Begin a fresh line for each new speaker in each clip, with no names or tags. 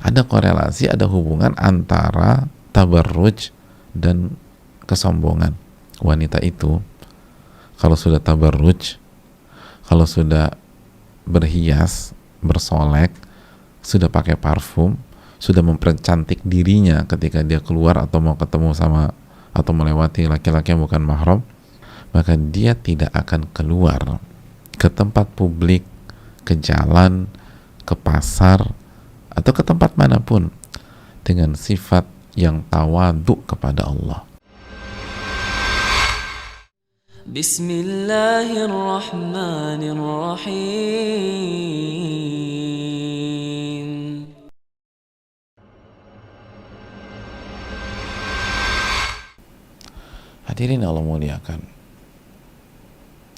Ada korelasi, ada hubungan antara tabarruj dan kesombongan. Wanita itu kalau sudah tabarruj, kalau sudah berhias, bersolek, sudah pakai parfum, sudah mempercantik dirinya ketika dia keluar atau mau ketemu sama atau melewati laki-laki yang bukan mahram, maka dia tidak akan keluar ke tempat publik, ke jalan, ke pasar, atau ke tempat manapun dengan sifat yang tawadhu kepada Allah.
Bismillahirrahmanirrahim.
Hadirin Allah muliakan,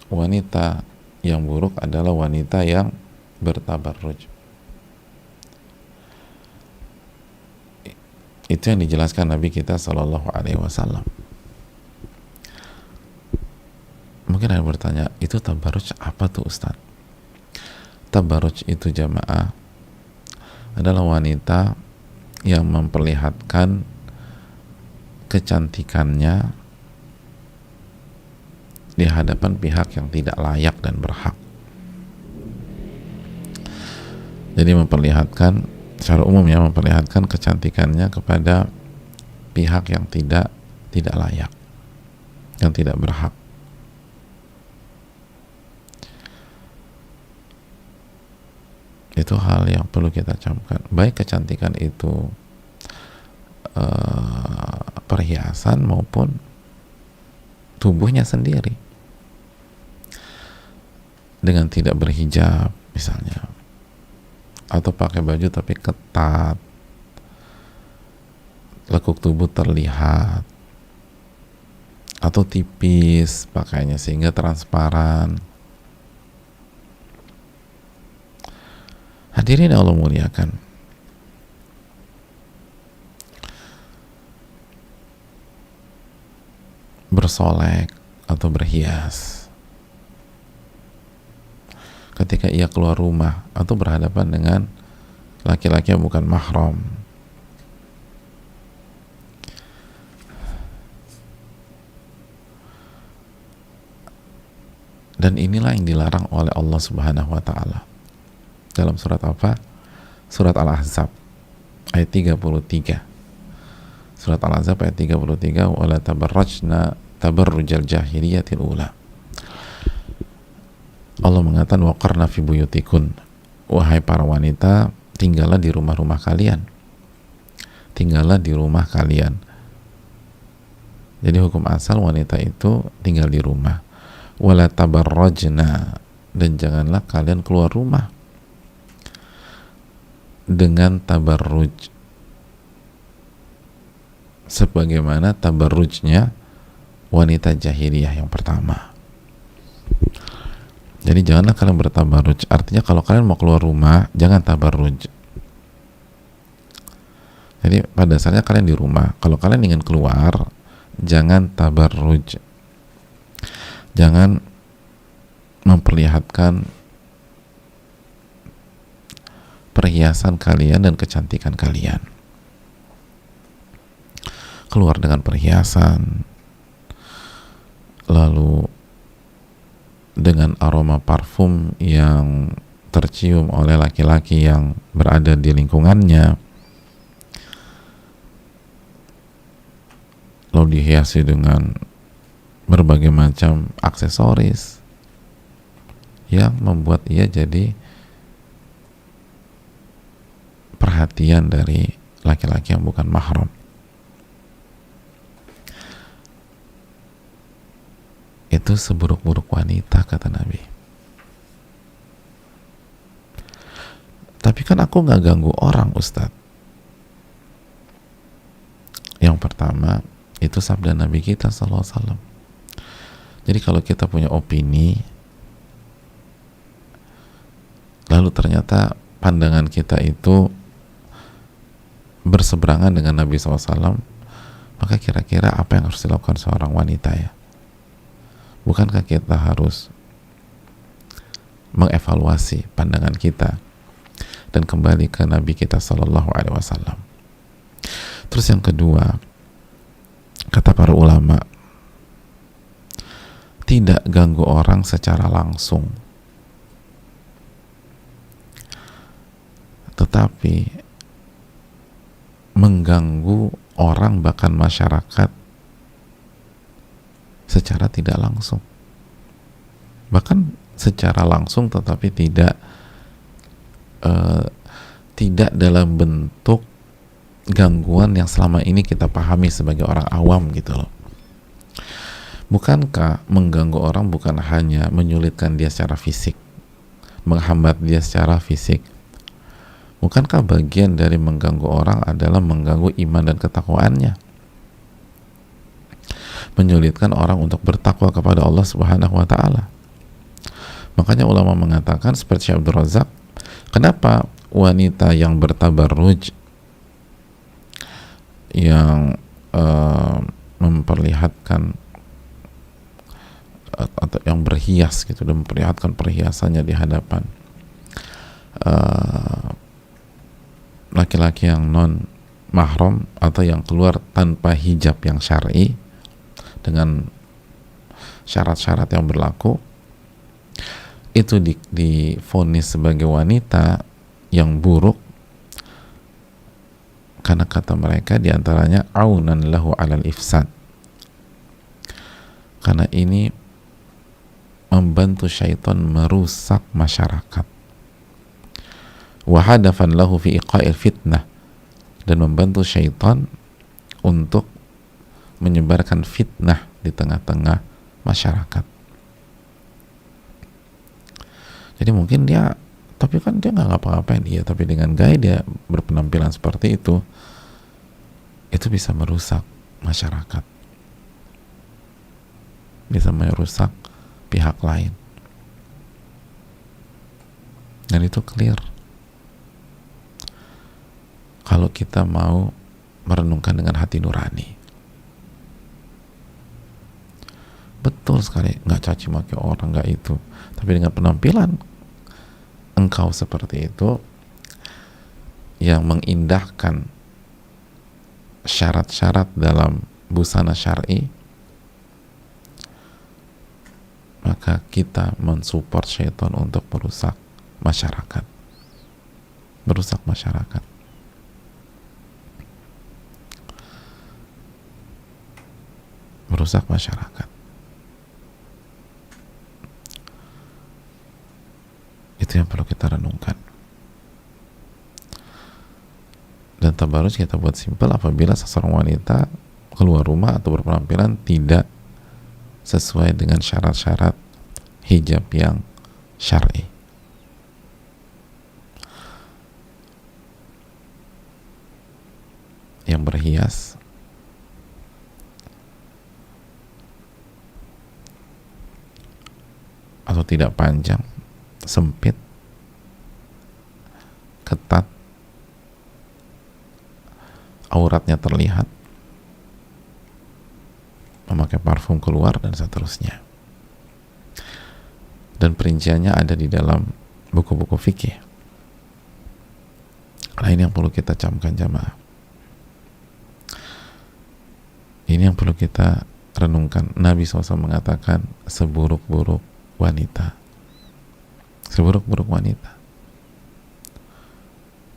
wanita yang buruk adalah wanita yang bertabarruj. Itu yang dijelaskan Nabi kita Shallallahu Alaihi Wasallam. Mungkin ada yang bertanya, itu tabarruj apa tuh Ustaz? Tabarruj itu jamaah adalah wanita yang memperlihatkan kecantikannya di hadapan pihak yang tidak layak dan berhak. Jadi memperlihatkan secara umum, ya, memperlihatkan kecantikannya kepada pihak yang tidak layak, yang tidak berhak. Itu hal yang perlu kita camkan. Baik kecantikan itu perhiasan maupun tubuhnya sendiri, dengan tidak berhijab misalnya, atau pakai baju tapi ketat, lekuk tubuh terlihat, atau tipis pakainya sehingga transparan. Hadirin Allah muliakan, bersolek atau berhias ketika ia keluar rumah atau berhadapan dengan laki-laki yang bukan mahram, dan inilah yang dilarang oleh Allah Subhanahu wa Ta'ala dalam surat apa? Surat Al-Ahzab ayat 33. Surat Al-Ahzab ayat 33, wala tabarrajna tabarrujal jahiliyatil ula. Allah mengatakan, waqarna fi buyutikun, wahai para wanita, tinggallah di rumah-rumah kalian. Tinggallah di rumah kalian. Jadi hukum asal wanita itu tinggal di rumah. Wala tabarrajna, dan janganlah kalian keluar rumah dengan tabarruj sebagaimana tabarrujnya wanita jahiliyah yang pertama. Jadi janganlah kalian bertabarruj. Artinya kalau kalian mau keluar rumah, jangan tabarruj. Jadi pada dasarnya kalian di rumah. Kalau kalian ingin keluar, jangan tabarruj. Jangan memperlihatkan perhiasan kalian dan kecantikan kalian. Keluar dengan perhiasan, lalu dengan aroma parfum yang tercium oleh laki-laki yang berada di lingkungannya, lalu dihiasi dengan berbagai macam aksesoris yang membuat ia jadi perhatian dari laki-laki yang bukan mahram. Itu seburuk-buruk wanita, kata Nabi. Tapi kan aku nggak ganggu orang, Ustadz. Yang pertama, itu sabda Nabi kita SAW. Jadi kalau kita punya opini, lalu ternyata pandangan kita itu berseberangan dengan Nabi SAW, maka kira-kira apa yang harus dilakukan seorang wanita, ya? Bukankah kita harus mengevaluasi pandangan kita dan kembali ke Nabi kita Sallallahu Alaihi Wasallam. Terus yang kedua, kata para ulama, tidak ganggu orang secara langsung, tetapi mengganggu orang bahkan masyarakat secara tidak langsung, bahkan secara langsung tetapi tidak dalam bentuk gangguan yang selama ini kita pahami sebagai orang awam gitu loh. Bukankah mengganggu orang bukan hanya menyulitkan dia secara fisik, menghambat dia secara fisik? Bukankah bagian dari mengganggu orang adalah mengganggu iman dan ketakwaannya? Menyulitkan orang untuk bertakwa kepada Allah Subhanahu wa taala. Makanya ulama mengatakan seperti Syekh Abdul Razak, kenapa wanita yang bertabarruj, yang memperlihatkan atau yang berhias gitu dan memperlihatkan perhiasannya di hadapan laki-laki yang non mahram atau yang keluar tanpa hijab yang syar'i dengan syarat-syarat yang berlaku, itu divonis sebagai wanita yang buruk karena kata mereka diantaranya aunan lahu alal ifsad, karena ini membantu syaitan merusak masyarakat, wahadafan lahu fi iqa'il fitnah, dan membantu syaitan untuk menyebarkan fitnah di tengah-tengah masyarakat. Jadi mungkin dia, tapi kan dia nggak ngapa-ngapain dia, tapi dengan gaya dia berpenampilan seperti itu bisa merusak masyarakat, bisa merusak pihak lain, dan itu clear kalau kita mau merenungkan dengan hati nurani. Betul sekali, nggak caci maki orang, nggak itu, tapi dengan penampilan engkau seperti itu yang mengindahkan syarat-syarat dalam busana syar'i, maka kita mensupport syaitan untuk merusak masyarakat, merusak masyarakat. Merusak masyarakat. Itu yang perlu kita renungkan. Dan tabarruj kita buat simpel apabila seseorang wanita keluar rumah atau berpenampilan tidak sesuai dengan syarat-syarat hijab yang syar'i. Yang berhias, atau tidak panjang, sempit, ketat, auratnya terlihat, memakai parfum keluar, dan seterusnya. Dan perinciannya ada di dalam buku-buku fikih. Nah, ini yang perlu kita camkan jamaah. Ini yang perlu kita renungkan. Nabi SAW mengatakan seburuk-buruk wanita, seburuk-buruk wanita.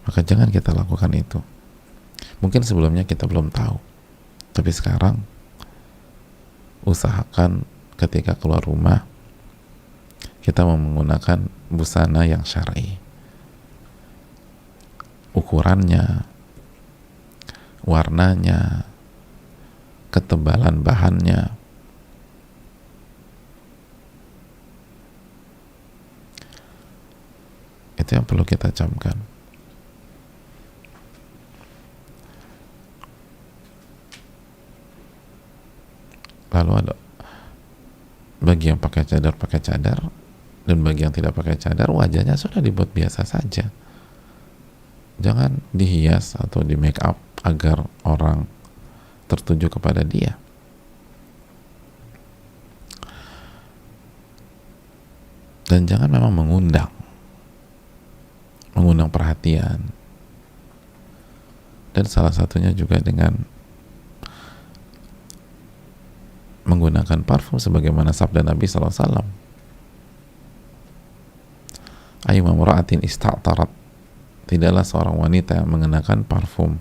Maka jangan kita lakukan itu. Mungkin sebelumnya kita belum tahu, tapi sekarang usahakan ketika keluar rumah kita menggunakan busana yang syar'i, ukurannya, warnanya, ketebalan bahannya. Itu yang perlu kita camkan. Lalu ada bagi yang pakai cadar, dan bagi yang tidak pakai cadar, wajahnya sudah dibuat biasa saja. Jangan dihias atau di make up agar orang tertuju kepada dia. Dan jangan memang mengundang mengundang perhatian, dan salah satunya juga dengan menggunakan parfum sebagaimana sabda Nabi SAW, ayyuma imra'atin ista'tarat, tidaklah seorang wanita yang mengenakan parfum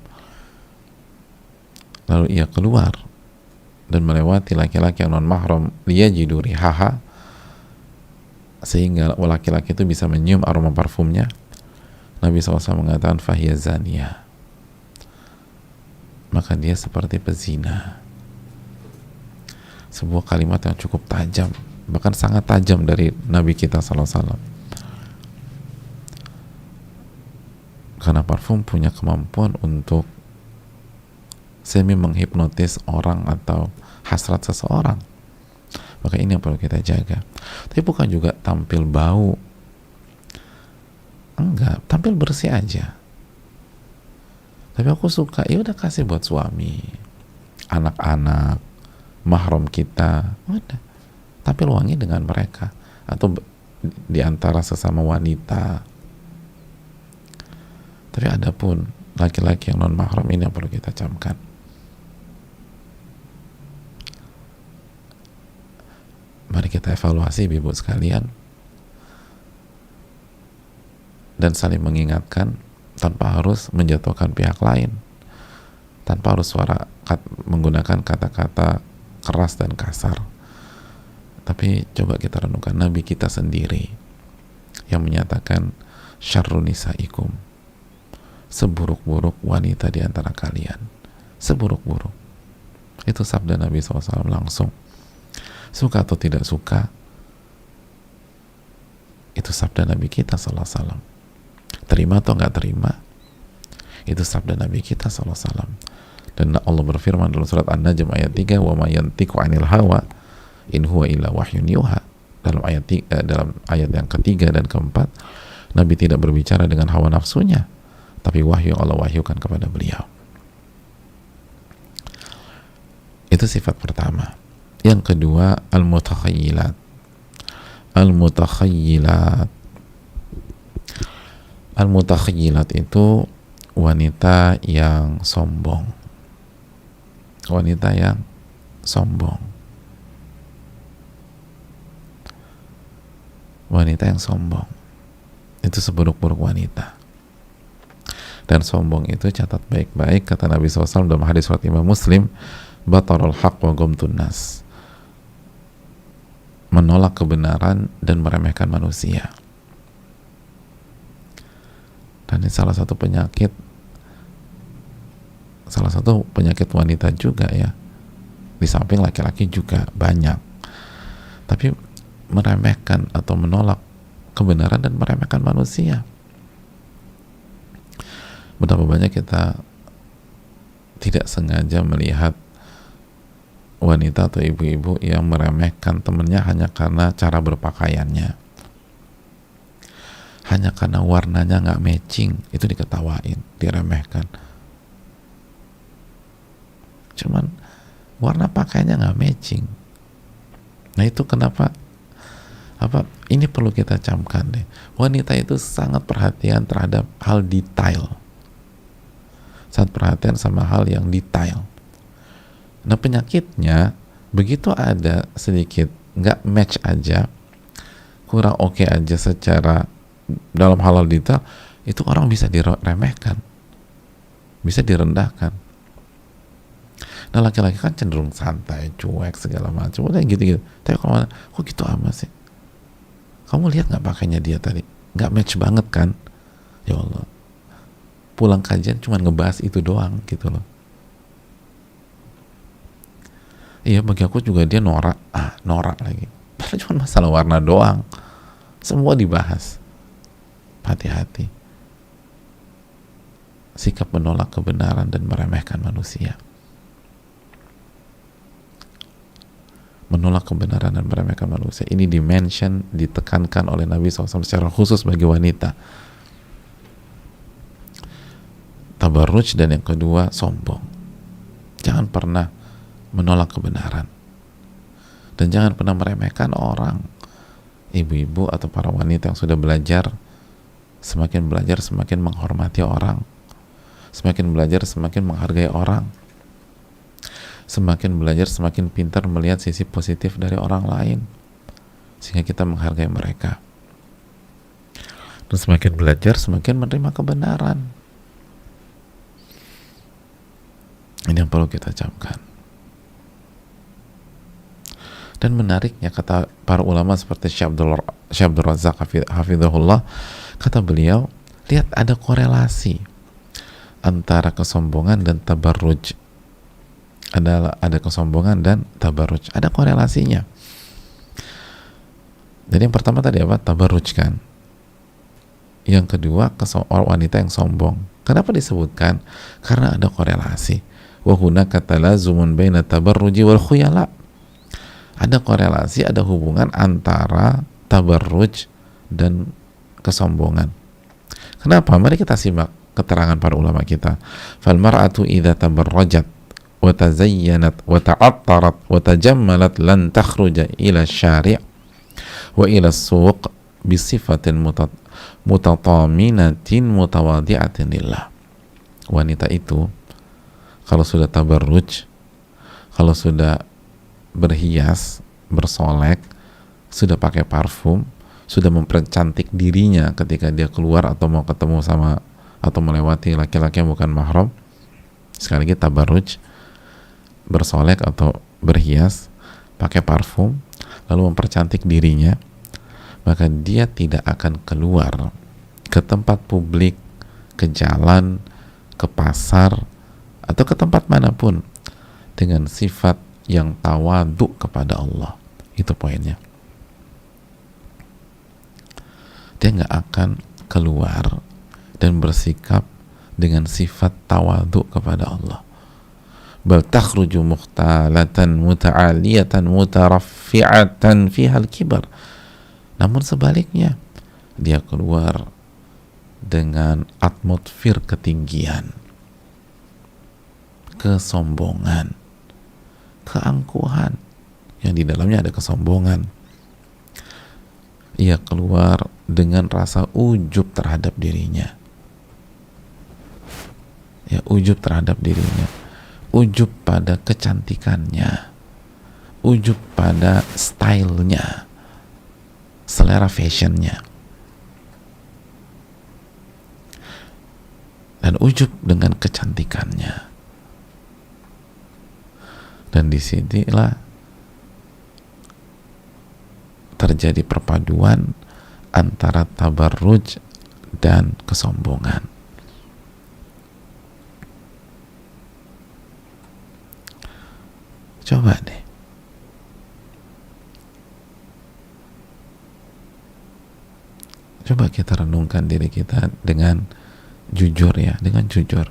lalu ia keluar dan melewati laki-laki yang non mahram liyajidu rihaha, sehingga laki-laki itu bisa menyium aroma parfumnya, Nabi SAW mengatakan fahiya zaniyah, maka dia seperti pezina. Sebuah kalimat yang cukup tajam, bahkan sangat tajam dari Nabi kita SAW, karena parfum punya kemampuan untuk semi menghipnotis orang atau hasrat seseorang. Maka ini yang perlu kita jaga. Tapi bukan juga tampil bau, enggak, tampil bersih aja. Tapi aku suka, ya udah kasih buat suami, anak-anak, mahram kita, udah tampil wangi dengan mereka, atau di antara sesama wanita. Tapi adapun laki-laki yang non mahram, ini yang perlu kita camkan. Mari kita evaluasi ibu sekalian dan saling mengingatkan tanpa harus menjatuhkan pihak lain, tanpa harus menggunakan kata-kata keras dan kasar. Tapi coba kita renungkan Nabi kita sendiri yang menyatakan syarrun nisaikum, seburuk-buruk wanita di antara kalian, seburuk-buruk. Itu sabda Nabi SAW langsung. Suka atau tidak suka, itu sabda Nabi kita SAW. Terima atau nggak terima, itu sabda Nabi kita SAW. Dan Allah berfirman dalam surat An-Najm ayat 3, wa ma yantiqu 'anil hawa in huwa illa wahyun yuha. Dalam ayat yang ketiga dan keempat, Nabi tidak berbicara dengan hawa nafsunya, tapi wahyu Allah wahyukan kepada beliau. Itu sifat pertama. Yang kedua, al-mutakhayyilat. Al-mutakhayyilat itu wanita yang sombong. Wanita yang sombong. Wanita yang sombong. Itu seburuk-buruk wanita. Dan sombong itu, catat baik-baik, kata Nabi SAW dalam hadis riwayat Imam Muslim, batarul haq wa ghamtun nas, menolak kebenaran dan meremehkan manusia. Dan ini salah satu penyakit wanita juga ya, di samping laki-laki juga banyak. Tapi meremehkan atau menolak kebenaran dan meremehkan manusia. Betapa banyak kita tidak sengaja melihat wanita atau ibu-ibu yang meremehkan temennya hanya karena cara berpakaiannya, hanya karena warnanya nggak matching, itu diketawain, diremehkan. Cuman warna pakaiannya nggak matching. Nah itu kenapa, ini perlu kita camkan deh. Wanita itu sangat perhatian terhadap hal detail, sangat perhatian sama hal yang detail. Nah penyakitnya, begitu ada sedikit nggak match aja, kurang oke aja secara dalam hal detail, itu orang bisa diremehkan, bisa direndahkan. Nah laki-laki kan cenderung santai, cuek, segala macam, udah gitu-gitu. Tapi kalau kok gitu amat sih? Kamu lihat nggak pakainya dia tadi? Nggak match banget kan? Ya Allah, pulang kajian cuma ngebahas itu doang gitu loh. Iya, bagi aku juga dia norak lagi. Padahal cuma masalah warna doang, semua dibahas. Hati-hati. Sikap menolak kebenaran dan meremehkan manusia. Menolak kebenaran dan meremehkan manusia. Ini dimention, ditekankan oleh Nabi SAW secara khusus bagi wanita. Tabarruj, dan yang kedua sombong. Jangan pernah menolak kebenaran, dan jangan pernah meremehkan orang, ibu-ibu atau para wanita yang sudah belajar semakin belajar semakin menghormati orang, semakin belajar semakin menghargai orang, semakin belajar semakin pintar melihat sisi positif dari orang lain sehingga kita menghargai mereka. Dan semakin belajar semakin menerima kebenaran. Ini yang perlu kita camkan. Dan menariknya, kata para ulama seperti Syekh Abdul Razak hafizahullah, kata beliau, lihat ada korelasi antara kesombongan dan tabarruj. Ada kesombongan dan tabarruj, ada korelasinya. Jadi yang pertama tadi apa? Tabarruj kan. Yang kedua, wanita yang sombong. Kenapa disebutkan? Karena ada korelasi. Wa hunaka talazumun baina tabarruji wal khuyala. Ada korelasi, ada hubungan antara tabarruj dan kesombongan. Kenapa? Mari kita simak keterangan para ulama kita. Fal mar'atu idza tabarrajat wa tazayyanat wa ta'attarat wa tajammalat lan takhruja ila syari' wa ila suq bisifatin mutataminatin mutawadi'atin lillah. Wanita itu kalau sudah tabarruj, kalau sudah berhias, bersolek, sudah pakai parfum, sudah mempercantik dirinya ketika dia keluar atau mau ketemu sama atau melewati laki-laki yang bukan mahram, sekali lagi tabarruj, bersolek atau berhias, pakai parfum, lalu mempercantik dirinya, maka dia tidak akan keluar ke tempat publik, ke jalan, ke pasar, atau ke tempat manapun dengan sifat yang tawadu kepada Allah. Itu poinnya. Dia nggak akan keluar dan bersikap dengan sifat tawadu kepada Allah. Bal takhruju mukhtalatan muta'aliyatan mutaraffi'atan fiha al-kibar. Namun sebaliknya, dia keluar dengan atmosfer ketinggian, kesombongan, keangkuhan, yang di dalamnya ada kesombongan. Ia keluar dengan rasa ujub terhadap dirinya. Ya, ujub terhadap dirinya. Ujub pada kecantikannya. Ujub pada stylenya. Selera fashionnya. Dan ujub dengan kecantikannya. Dan disinilah terjadi perpaduan antara tabarruj dan kesombongan. Coba deh. Coba kita renungkan diri kita dengan jujur ya, dengan jujur.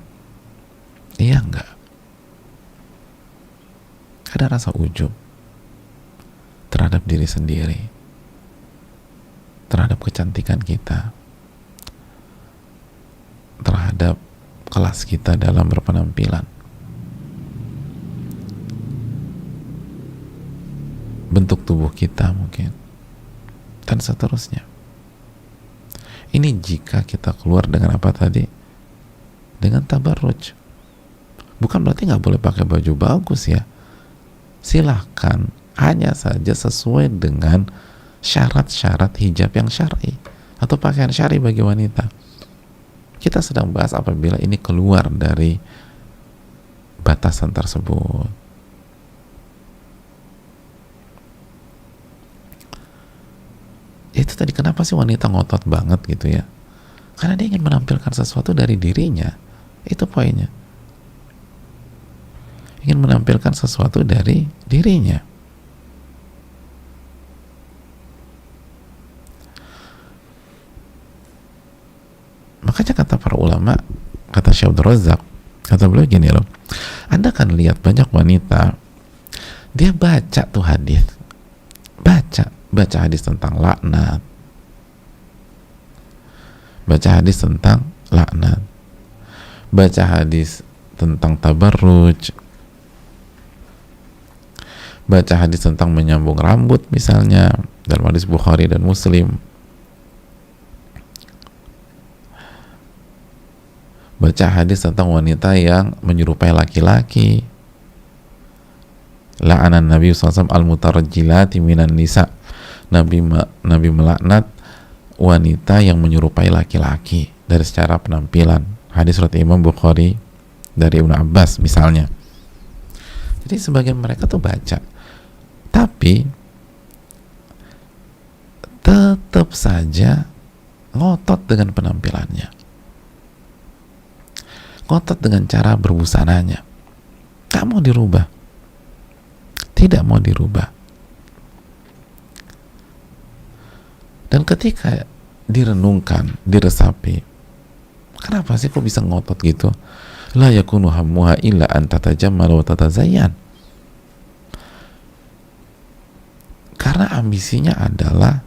Iya enggak? Ada rasa ujub terhadap diri sendiri, terhadap kecantikan kita, terhadap kelas kita dalam berpenampilan, bentuk tubuh kita mungkin, dan seterusnya. Ini jika kita keluar dengan apa tadi? Dengan tabarruj. Bukan berarti nggak boleh pakai baju bagus ya. Silahkan, hanya saja sesuai dengan syarat-syarat hijab yang syar'i atau pakaian syar'i bagi wanita. Kita sedang bahas apabila ini keluar dari batasan tersebut. Itu tadi kenapa sih wanita ngotot banget gitu ya? Karena dia ingin menampilkan sesuatu dari dirinya. Itu poinnya. Ingin menampilkan sesuatu dari dirinya. Makanya kata para ulama, kata Syekh Abdul Razak, kata beliau gini loh, Anda kan lihat banyak wanita, dia baca tuh hadis, baca hadis tentang laknat, baca hadis tentang laknat, baca hadis tentang tabarruj, baca hadis tentang menyambung rambut misalnya dalam hadis Bukhari dan Muslim, baca hadis tentang wanita yang menyerupai laki-laki. La'anan Nabi SAW al-mutarajjilati minan nisa. Nabi melaknat wanita yang menyerupai laki-laki dari secara penampilan. Hadis riwayat Imam Bukhari dari Ibnu Abbas misalnya. Jadi sebagian mereka tuh baca, tapi tetap saja ngotot dengan penampilannya, ngotot dengan cara berbusananya, gak mau dirubah, tidak mau dirubah. Dan ketika direnungkan, diresapi, kenapa sih kok bisa ngotot gitu? La yakunu hammuha illa an tatajammal wa tatazayyan. Karena ambisinya adalah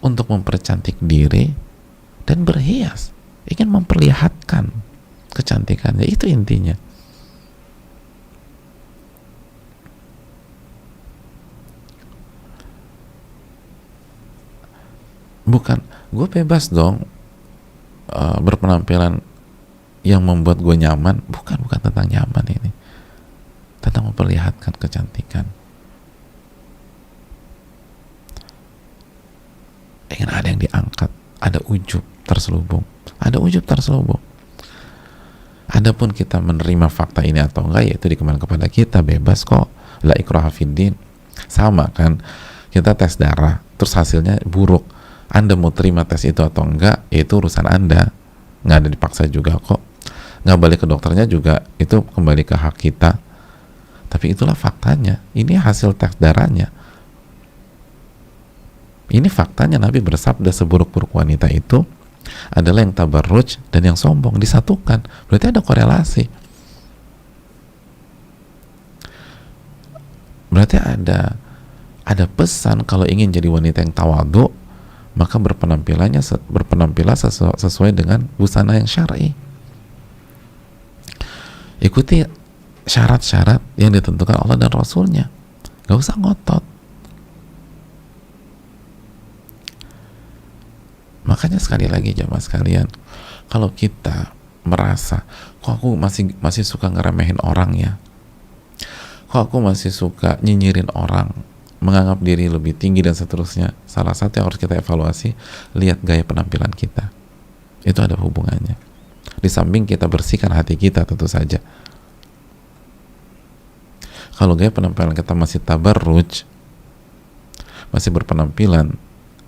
untuk mempercantik diri dan berhias, ingin memperlihatkan kecantikannya, itu intinya. Bukan, gue bebas dong berpenampilan yang membuat gue nyaman. Bukan tentang nyaman ini, tentang memperlihatkan kecantikan. Ingin ada yang diangkat, ada ujub terselubung, Adapun kita menerima fakta ini atau enggak, yaitu dikembalikan kepada kita, bebas kok, la ikraha fiddin. Sama kan, kita tes darah terus hasilnya buruk, Anda mau terima tes itu atau enggak, itu urusan Anda, nggak ada dipaksa juga kok. Nggak balik ke dokternya juga, itu kembali ke hak kita. Tapi itulah faktanya, ini hasil tes darahnya, ini faktanya. Nabi bersabda seburuk-buruk wanita itu adalah yang tabarruj dan yang sombong, disatukan. Berarti ada korelasi, berarti ada pesan kalau ingin jadi wanita yang tawadhu, maka berpenampilan sesuai dengan busana yang syar'i. Ikuti syarat-syarat yang ditentukan Allah dan Rasulnya, gak usah ngotot. Makanya sekali lagi jamaah sekalian, kalau kita merasa kok aku masih suka ngeremehin orang ya, kok aku masih suka nyinyirin orang, menganggap diri lebih tinggi dan seterusnya, salah satu yang harus kita evaluasi, lihat gaya penampilan kita. Itu ada hubungannya. Di samping kita bersihkan hati kita tentu saja. Kalau gaya penampilan kita masih tabarruj, masih berpenampilan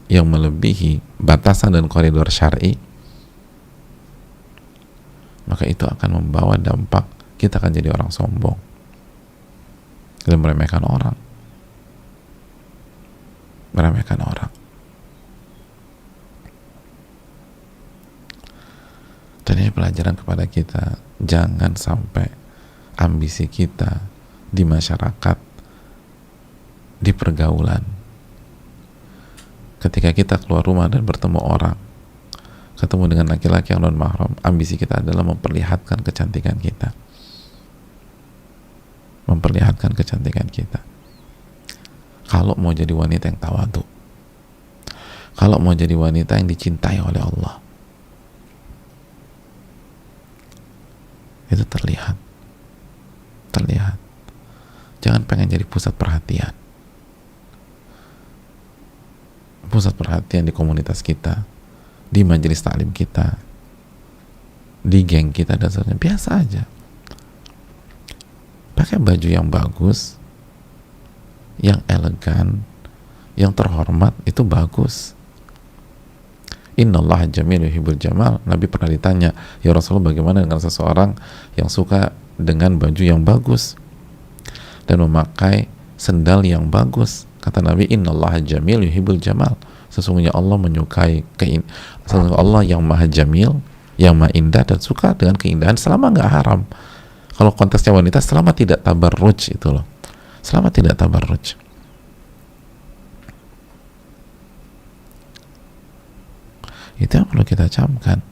yang melebihi batasan dan koridor syar'i, maka itu akan membawa dampak kita akan jadi orang sombong dan meremehkan orang. Dan ini pelajaran kepada kita, jangan sampai ambisi kita di masyarakat, di pergaulan, ketika kita keluar rumah dan bertemu orang, ketemu dengan laki-laki yang non mahram, ambisi kita adalah memperlihatkan kecantikan kita, kalau mau jadi wanita yang tawadhu, kalau mau jadi wanita yang dicintai oleh Allah, itu terlihat. Jangan pengen jadi pusat perhatian di komunitas kita, di majelis taklim kita, di geng kita, dan sebagainya. Biasa aja, pakai baju yang bagus, yang elegan, yang terhormat, itu bagus. Innallaha jamil yuhibbul jamal. Nabi pernah ditanya, ya Rasulullah, bagaimana dengan seseorang yang suka dengan baju yang bagus dan memakai sendal yang bagus? Kata Nabi, innallaha jamil yuhibbul jamal. Sesungguhnya Allah menyukai sesungguhnya Allah yang maha jamil, yang maha indah, dan suka dengan keindahan selama nggak haram. Kalau konteksnya wanita, selama tidak tabarruj, itu loh, selama tidak tabarruj. Itu yang perlu kita camkan.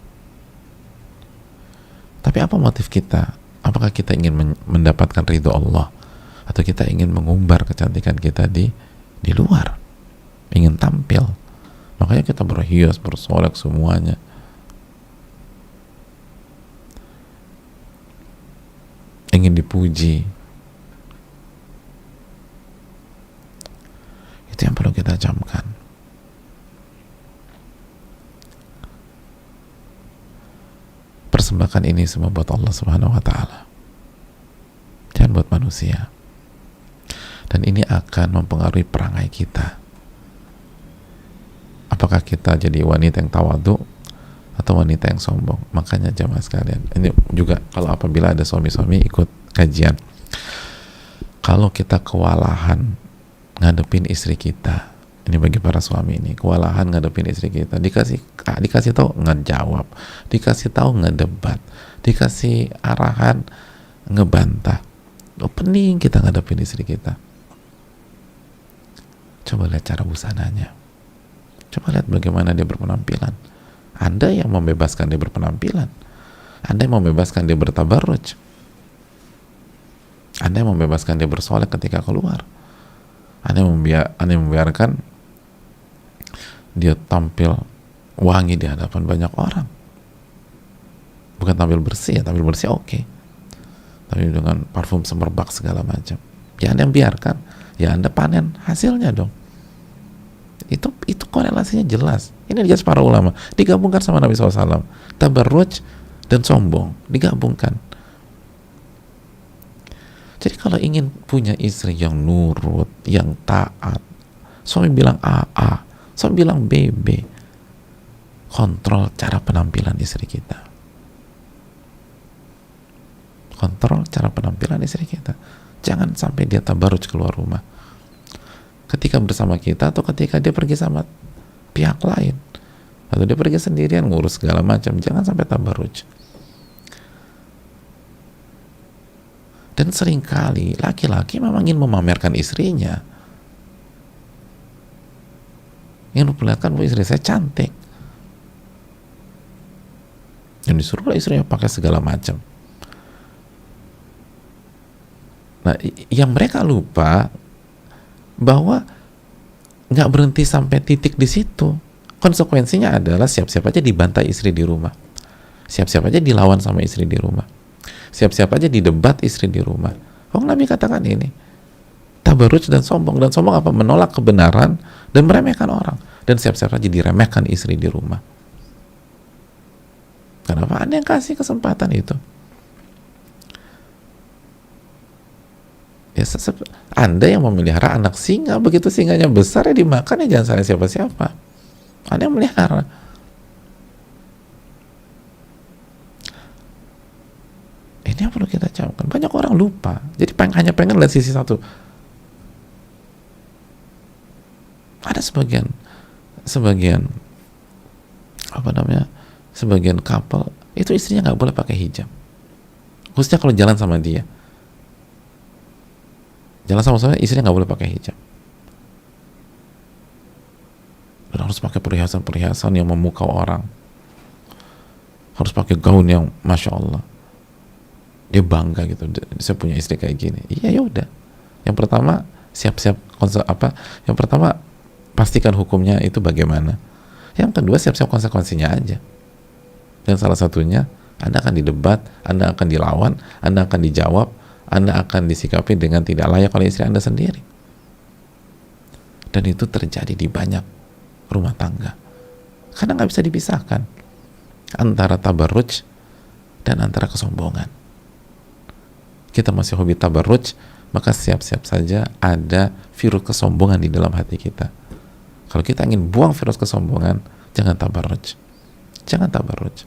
Tapi apa motif kita? Apakah kita ingin mendapatkan ridho Allah, atau kita ingin mengumbar kecantikan kita di luar, ingin tampil? Makanya kita berhias, bersolek semuanya. ingin dipuji. Itu yang perlu kita camkan. Persembahkan ini semua buat Allah Subhanahu wa Ta'ala, jangan buat manusia. Dan ini akan mempengaruhi perangai kita. Apakah kita jadi wanita yang tawadhu atau wanita yang sombong? Makanya jamaah sekalian, ini juga kalau apabila ada suami-suami ikut kajian, kalau kita kewalahan ngadepin istri kita, ini bagi para suami ini, kewalahan ngadepin istri kita, dikasih tahu ngejawab, dikasih tahu ngedebat, dikasih arahan ngebantah, pening kita ngadepin istri kita. Coba lihat cara busananya, coba lihat bagaimana dia berpenampilan. Anda yang membebaskan dia berpenampilan, Anda yang membebaskan dia bertabarruj, Anda yang membebaskan dia bersolek ketika keluar, Anda yang membiarkan dia tampil wangi di hadapan banyak orang. Bukan tampil bersih, ya tampil bersih oke, tapi dengan parfum semerbak segala macam, ya Anda yang biarkan, ya Anda panen hasilnya dong. Itu korelasinya jelas. Ini jelas para ulama, digabungkan sama Nabi SAW. Tabarruj dan sombong digabungkan. Jadi kalau ingin punya istri yang nurut, yang taat, suami bilang AA, suami bilang BB, kontrol cara penampilan istri kita. Kontrol cara penampilan istri kita. Jangan sampai dia tabarruj keluar rumah ketika bersama kita, atau ketika dia pergi sama pihak lain, atau dia pergi sendirian ngurus segala macam. Jangan sampai tabarruj. Dan seringkali laki-laki memang ingin memamerkan istrinya, ingin memperlihatkan bahwa istri saya cantik, dan disuruhlah istrinya pakai segala macam. Nah, yang mereka lupa bahwa nggak berhenti sampai titik di situ. Konsekuensinya adalah siap-siap aja dibantai istri di rumah, siap-siap aja dilawan sama istri di rumah, siap-siap aja didebat istri di rumah. Oh, Nabi katakan ini tabarruj dan sombong apa? Menolak kebenaran dan meremehkan orang, dan siap-siap aja diremehkan istri di rumah. Kenapa? Anda yang kasih kesempatan itu. Ya, Anda yang memelihara anak singa, begitu singanya besar ya dimakan, ya jangan salah siapa-siapa. Anda yang melihara. Ini yang perlu kita camkan. Banyak orang lupa, jadi hanya pengen lihat sisi satu. Ada sebagian sebagian couple itu istrinya nggak boleh pakai hijab, khususnya kalau jalan sama dia. Jalan sama-sama istrinya nggak boleh pakai hijab, dan harus pakai perhiasan yang memukau orang, harus pakai gaun yang masya Allah. Dia bangga gitu, saya punya istri kayak gini. Iya, ya udah. Yang pertama siap-siap yang pertama pastikan hukumnya itu bagaimana. Yang kedua siap-siap konsekuensinya aja. Dan salah satunya Anda akan didebat, Anda akan dilawan, Anda akan dijawab, Anda akan disikapi dengan tidak layak oleh istri Anda sendiri. Dan itu terjadi di banyak rumah tangga, karena nggak bisa dipisahkan antara tabarruj dan antara kesombongan. Kita masih hobi tabarruj, maka siap-siap saja ada virus kesombongan di dalam hati kita. Kalau kita ingin buang virus kesombongan, jangan tabarruj. Jangan tabarruj.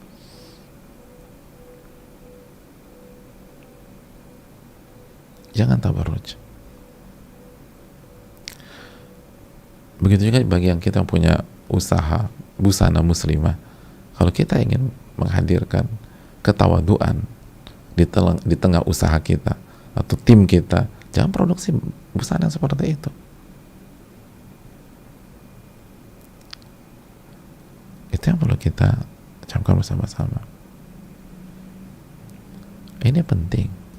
Jangan tabarruj. Begitu juga bagi yang kita punya usaha busana muslimah. Kalau kita ingin menghadirkan ketawaduan di tengah usaha kita atau tim kita, jangan produksi busana seperti itu. Itu yang perlu kita camkan bersama-sama. Ini penting.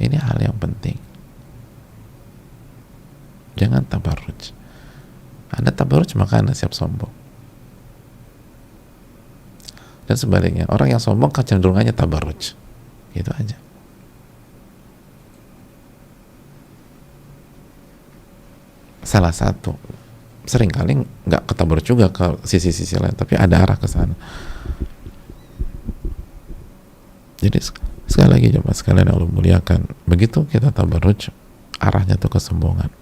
Ini hal yang penting. Jangan tabarruj. Anda tabarruj, maka Anda siap sombong. Dan sebaliknya, orang yang sombong kecenderungannya tabarruj. Gitu aja. salah satu. Seringkali nggak ketabar juga ke sisi-sisi lain, tapi ada arah ke sana. Jadi sekali lagi jemaah sekalian yang Allah muliakan, begitu kita tabarruj, arahnya tuh kesombongan.